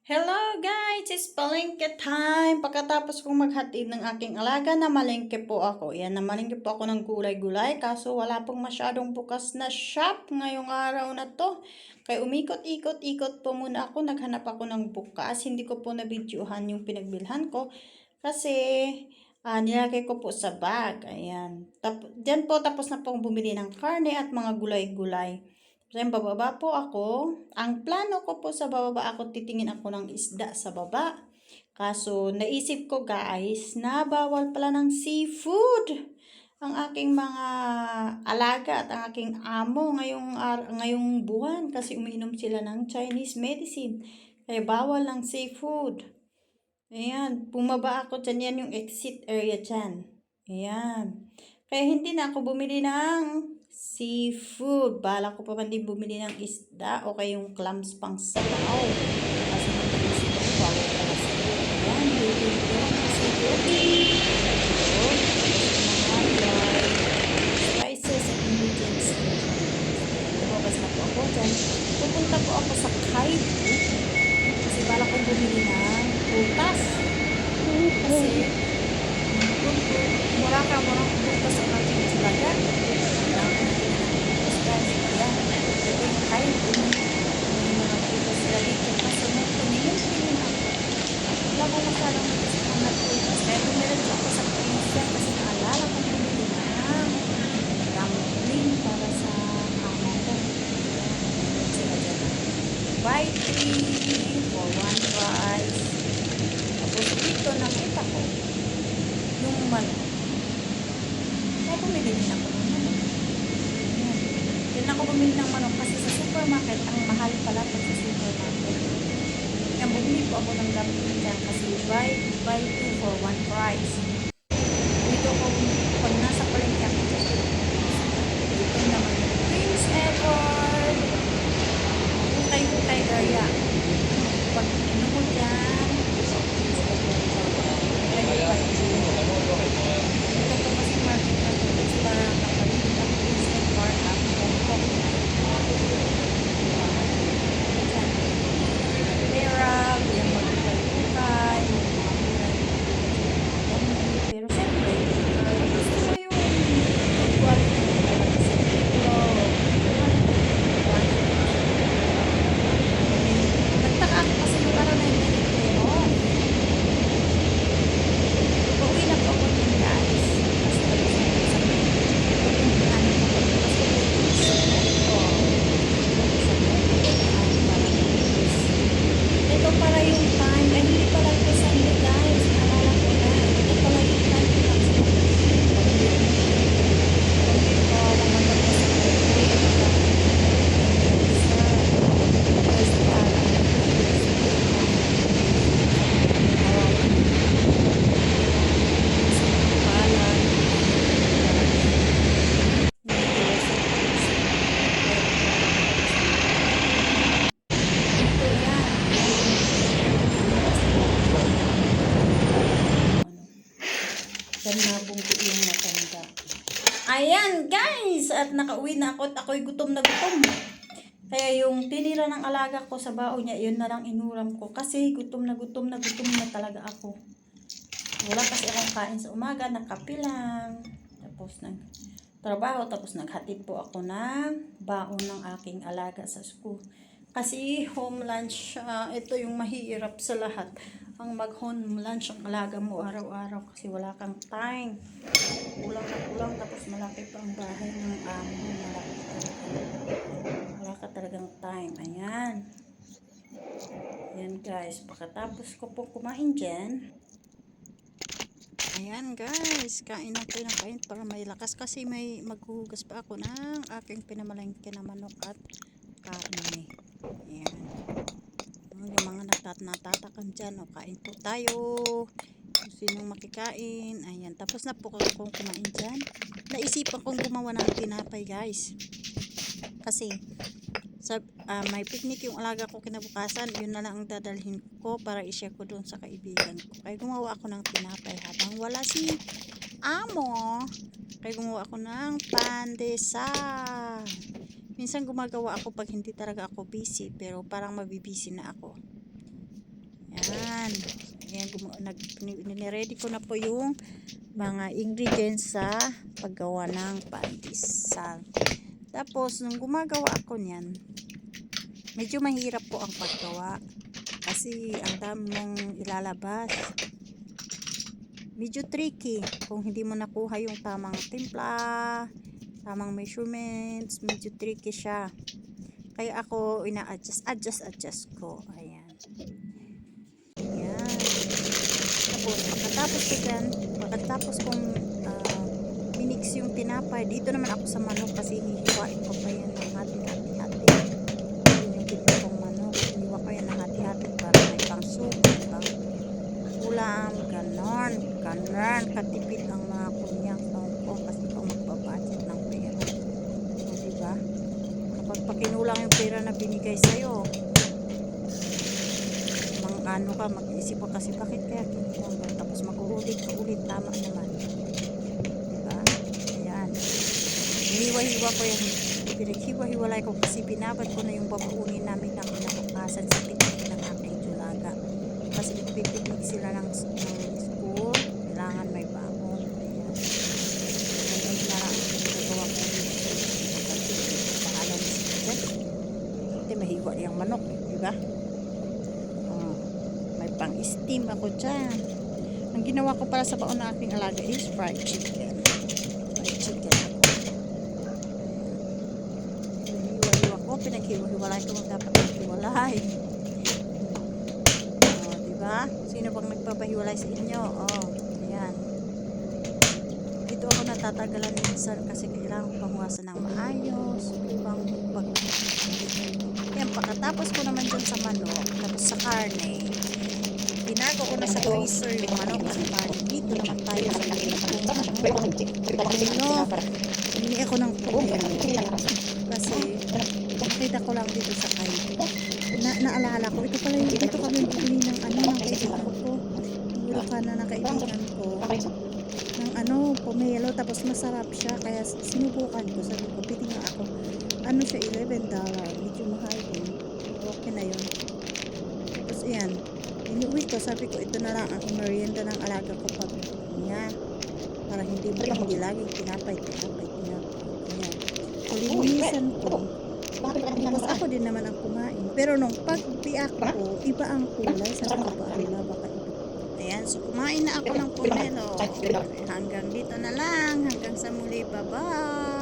Hello guys! It's palengke time! Pagkatapos kong maghatid ng aking alaga, namalengke po ako. Yan, namalengke po ako ng gulay-gulay kaso wala pong masyadong bukas na shop ngayong araw na to. Kaya umikot-ikot-ikot po muna ako. Naghanap ako ng bukas. Hindi ko po na-videohan yung pinagbilhan ko kasi nilagay ko po sa bag. Ayan. Diyan po tapos na pong bumili ng karne at mga gulay-gulay. So, bababa po ako. Ang plano ko po sa bababa ako, titingin ako ng isda sa baba. Kaso, naisip ko guys, na bawal pala ng seafood ang aking mga alaga at ang aking amo ngayong buwan kasi umiinom sila ng Chinese medicine. Kaya bawal ng seafood. Ayan, bumaba ako dyan. Yan yung exit area dyan. Ayan. Kaya hindi na ako bumili ng seafood. Bala ko pa man din bumili ng isda o kayong clams pang sabaw. Kasi nag-isip ako, bawal pala seafood. Ayan, bibili ko ng seafood. Spices and ingredients. Lumabas na po ako dyan. Pupunta po ako sa Kaibu. Kasi bala kong bumili ng prutas. Kasi mura prutas ang aking talaga. Prutas guys. Ayan. Ito yung Kaibu. May mga prutas sila dito. Kaso nung tumingin ako. Wala ko masyadong nagustuhan na prutas. Kaya tumiradyo ako sa Asia kasi naalala kong bumili ng dumpling para sa amo ko. Ayan sila dyan. Buy 3 for 1 price. Tapos dito nakita ko yung manok. Kaya bumili din ako ng manok. Ayan. Din ako bumili ng manok kasi sa supermarket, ang mahal pala pag sa supermarket. Kaya bumili po ako ng dumpling dyan kasi buy 2 for 1 price. Dito ko, pag nasa palengke ako dyan. Dito naman yung Prince Edward. Hukay-hukay area. Pag ano mo dyan, nabunggo yung matanda. Ayan guys! At nakauwi na ako at ako'y gutom na gutom. Kaya yung tinira ng alaga ko sa baon niya, yun na lang inuram ko. Kasi gutom na talaga ako. Wala kasi akong kain sa umaga, nakape lang. Tapos nagtrabaho, tapos naghatid po ako ng baon ng aking alaga sa school. Kasi home lunch, ito yung mahirap sa lahat. Ang mag-home lunch ang alaga mo araw-araw kasi wala kang time. Kulang na kulang tapos malaki pa ang bahay ng amo. Wala ka talagang time. Ayan. Ayan guys. Pagkatapos ko po kumain dyan. Ayan guys. Kain ako ng kain para may lakas kasi may maghuhugas pa ako ng aking pinamalengke na manok at karne. Ayan. Yung mga natatakan dyan, o kain po tayo. Kung sinong makikain. Ayan, tapos na po akong kumain dyan. Naisipan kong gumawa ng tinapay guys. Kasi may picnic yung alaga ko kinabukasan. Yun na lang ang dadalhin ko para i-share ko doon sa kaibigan ko. Kaya gumawa ako ng tinapay habang wala si amo. Kaya gumawa ako ng pandesal. Minsan gumagawa ako pag hindi talaga ako busy, pero parang mabibisi na ako. Yan. Ayan, niready ko na po yung mga ingredients sa paggawa ng pandesal. Tapos, nung gumagawa ako niyan, medyo mahirap po ang paggawa. Kasi, ang dami mong ilalabas. Medyo tricky. Kung hindi mo nakuha yung tamang timpla, tamang measurements, medyo tricky siya. Kaya ako, adjust ko. Ayan. Ayan. Tapos, pagkatapos kong minix yung tinapay, dito naman ako sa manok kasi hihiwain ko pa yan ng hati-hati. Yun yung pinto kong manok. Hiwa ko yan ng hati-hati para may pang soup, pang ulam, ganon. Katipid ang mga kunyang sa Hong Kong kasi ikaw magbabudget ng pera. So, diba? Kapag pakinulang yung pera na binigay sa'yo, ano ka, mag-isip ko kasi bakit kaya kinulang ba? Tapos mag-uulit, tama naman. Diba? Ayan. Hiniwa-hiwa ko yan. Pinaghiwa-hiwalay ko kasi binabad ko na yung babaunin namin ng kinakakasan sa picnic ng aking Julaga. Kasi nagpipiknik sila ng school. Kailangan may bangon. Ayan. Ngayon na lang ang nagagawa ko dito. Pangalan ni Sita. Hindi mahiwa yung manok. Diba? Pang steam ako dyan. Ang ginawa ko para sa baon na aking alaga is fried chicken. Hiwa-hiwa ko, pinaghiwa-hiwalay ko dapat maghiwalay. Diba? Sino bang nagpapahiwalay sa inyo? Ayan. Dito ako natatagalan minsan kasi kailangan ko pangwasan ng maayos. Yan, pagkatapos ko naman dyan sa manok, tapos sa karne, binago ko na sa freezer yung manok at karne. Dito naman tayo sa hindi ako ng pomelo. Kasi nakita ko lang dito sa kayo. Naalala ko, ito pala yung dito kami bumili ng kaibigan ko. Bulacan na kaibigan ko. Ng pomelo, tapos masarap siya. Kaya sinubukan ko. Sabi ko, piti nga ako. Ano siya, $11. Medyo mahal din. Okay na yun. Tapos yan. Inuwi ko, sabi ko, ito na lang ang merienda ng alaga ko pag niya. Para hindi laging tinapay. Ayan. So, linisan ko. Tapos ako din naman ang kumain. Pero nung pagbiak ko, iba ang kulay. Sabi ko ba, baka iba. Ayan, so kumain na ako ng pomelo. Hanggang dito na lang. Hanggang sa muli. Bye-bye.